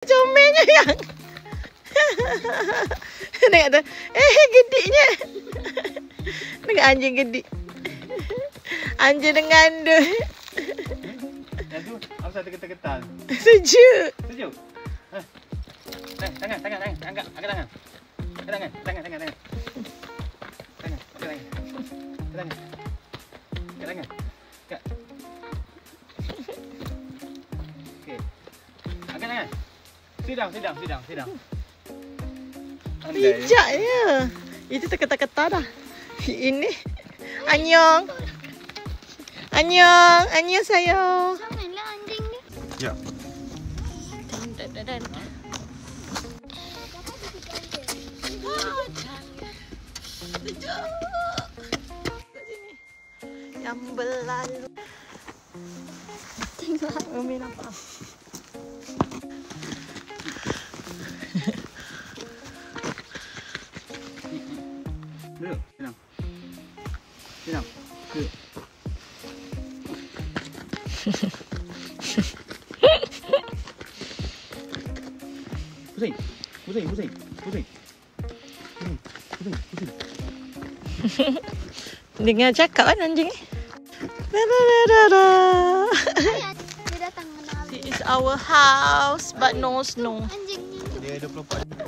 Comelnya yang. Tengok tu. Gediknya. Tengok anjing gedik. Anjing dengan tu. Yang tu apa satu getar-getar? Sejuk. Sejuk. Tangan. Angkat tangan. Tangan. Angkat. Okey. Angkat tangan. Sidang. Pijaknya. Itu terketar-ketar dah. Ini. Annyeong sayang. Janganlah anjing ni. Ya. Dan. Yang berlalu. Tengok. Umi nampak. Duduk. Sidang. Duduk. Pusing. Dengar cakap kan anjing ni. Dia datang menari. This is our house but no snow. Anjingnya tu. Dia 24.